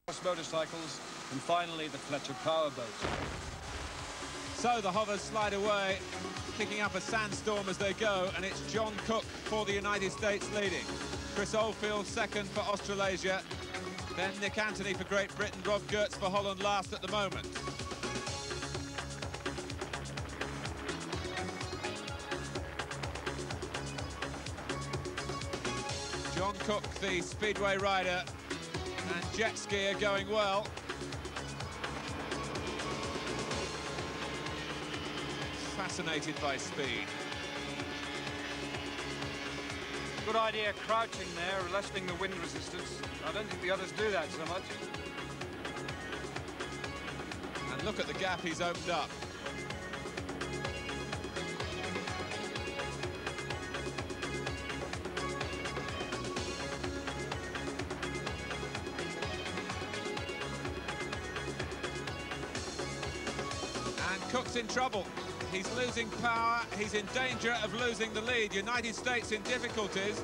motorcycles, and finally the Fletcher powerboat. So the hovers slide away, kicking up a sandstorm as they go, and it's John Cook for the United States leading. Chris Oldfield second for Australasia, then Nick Anthony for Great Britain, Rob Gertz for Holland last at the moment. John Cook, the speedway rider, and jet skier going well. Fascinated by speed. Good idea crouching there, lessening the wind resistance. I don't think the others do that so much. And look at the gap he's opened up. And Cook's in trouble. He's losing power, he's in danger of losing the lead. United States in difficulties.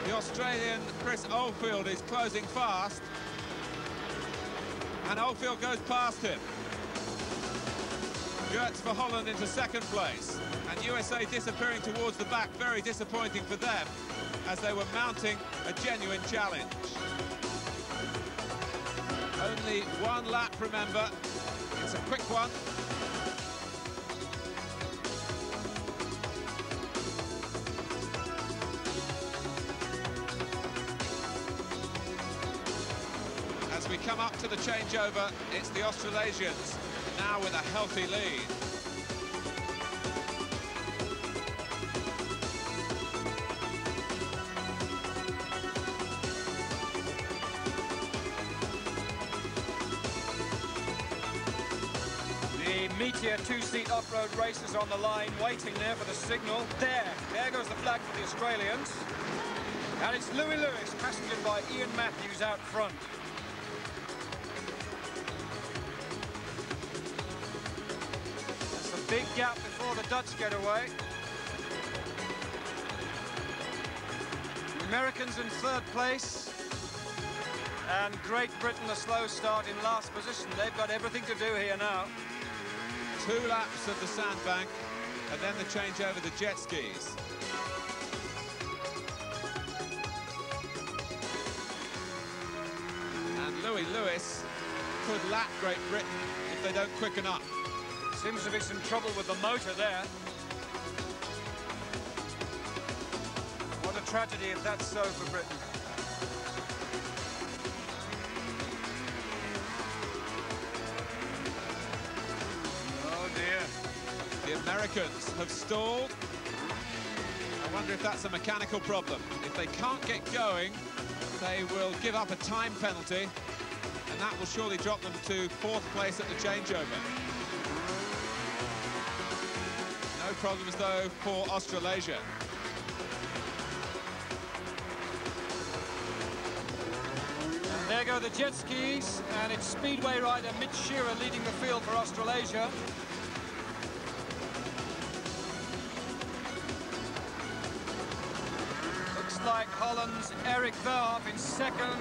The Australian Chris Oldfield is closing fast. And Oldfield goes past him. Gertz for Holland into second place. And USA disappearing towards the back, very disappointing for them, as they were mounting a genuine challenge. Only one lap, remember. It's a quick one. As we come up to the changeover, it's the Australasians, now with a healthy lead. The Meteor two-seat off-road racers on the line, waiting there for the signal. There goes the flag for the Australians. And it's Louis Lewis, pasengered by Ian Matthews out front. Big gap before the Dutch get away. The Americans in third place. And Great Britain a slow start in last position. They've got everything to do here now. 2 laps of the sandbank, and then the change over the jet skis. And Louis Lewis could lap Great Britain if they don't quicken up. Seems to be some trouble with the motor there. What a tragedy if that's so for Britain. Oh dear. The Americans have stalled. I wonder if that's a mechanical problem. If they can't get going, they will give up a time penalty, and that will surely drop them to 4th place at the changeover. No problems, though, for Australasia. And there go the jet skis, and it's speedway rider Mitch Shearer leading the field for Australasia. Looks like Holland's Eric Verhoef in second.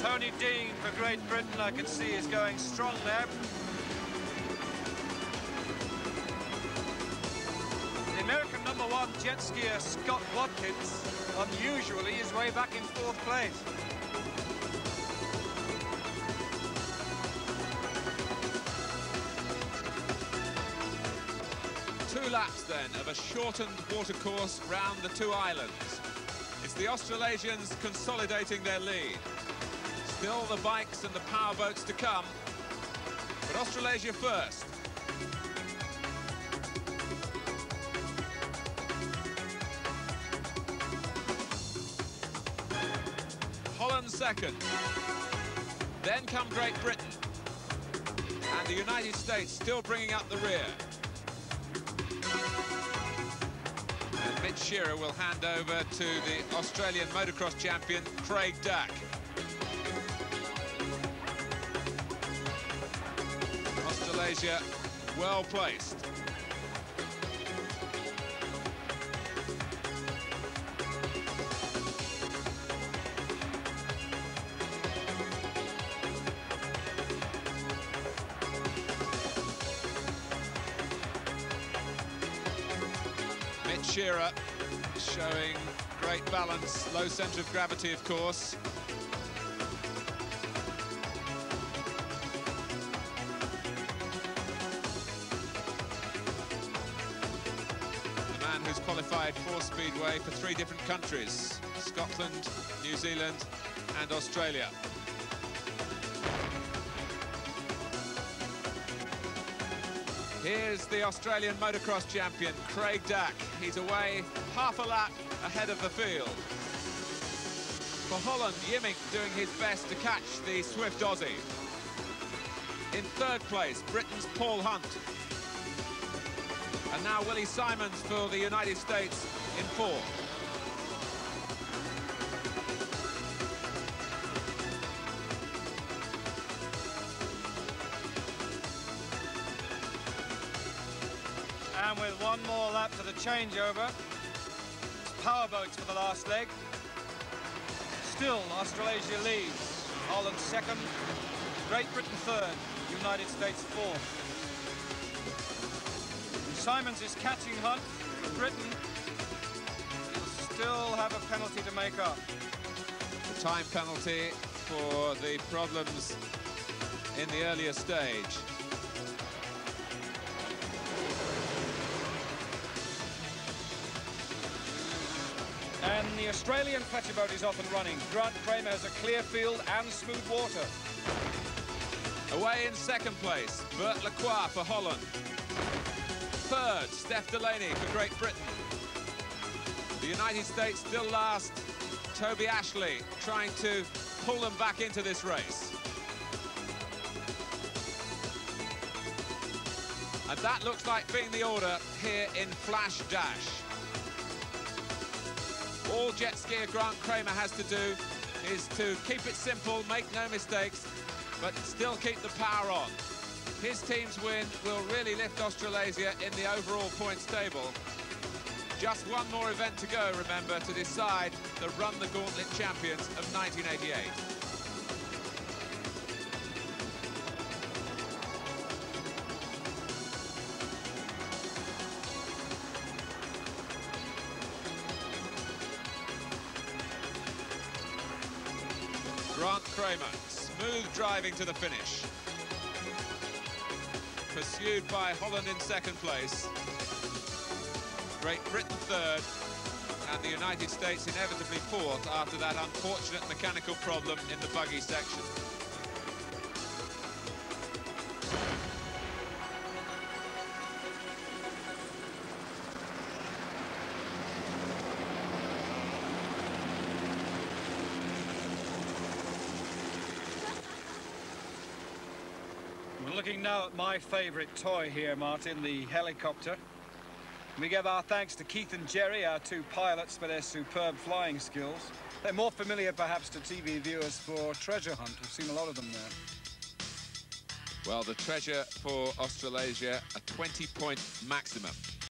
Tony Dean for Great Britain, I can see, is going strong there. The American #1 jet skier Scott Watkins, unusually, is way back in 4th place. Two laps, then, of a shortened watercourse round the 2 islands. It's the Australasians consolidating their lead. Still the bikes and the powerboats to come, but Australasia first. Holland second. Then come Great Britain. And the United States still bringing up the rear. And Mitch Shearer will hand over to the Australian motocross champion, Craig Dack. Australasia well placed. Alan Shearer showing great balance, low centre of gravity, of course. The man who's qualified for Speedway for 3 different countries: Scotland, New Zealand and Australia. Here's the Australian motocross champion, Craig Dack. He's away half a lap ahead of the field. For Holland, Yimmink doing his best to catch the swift Aussie. In 3rd place, Britain's Paul Hunt. And now Willie Simons for the United States in 4th. And with one more lap to the changeover, it's power boats for the last leg. Still, Australasia leads. Holland 2nd, Great Britain 3rd, United States 4th. Simons is catching Hunt for Britain. He'll still have a penalty to make up. The time penalty for the problems in the earlier stage. And the Australian pleasure boat is off and running. Grant Kramer has a clear field and smooth water. Away in 2nd place, Bert Lacroix for Holland. 3rd, Steph Delaney for Great Britain. The United States still last. Toby Ashley trying to pull them back into this race. And that looks like being the order here in Flash Dash. All jet skier Grant Kramer has to do is to keep it simple, make no mistakes, but still keep the power on. His team's win will really lift Australasia in the overall points table. Just one more event to go, remember, to decide the Run the Gauntlet champions of 1988. Grant Kramer, smooth driving to the finish. Pursued by Holland in 2nd place. Great Britain 3rd. And the United States inevitably 4th after that unfortunate mechanical problem in the buggy section. We're looking now at my favourite toy here, Martin, the helicopter. We give our thanks to Keith and Jerry, our 2 pilots, for their superb flying skills. They're more familiar, perhaps, to TV viewers for Treasure Hunt. We've seen a lot of them there. Well, the treasure for Australasia, a 20-point maximum.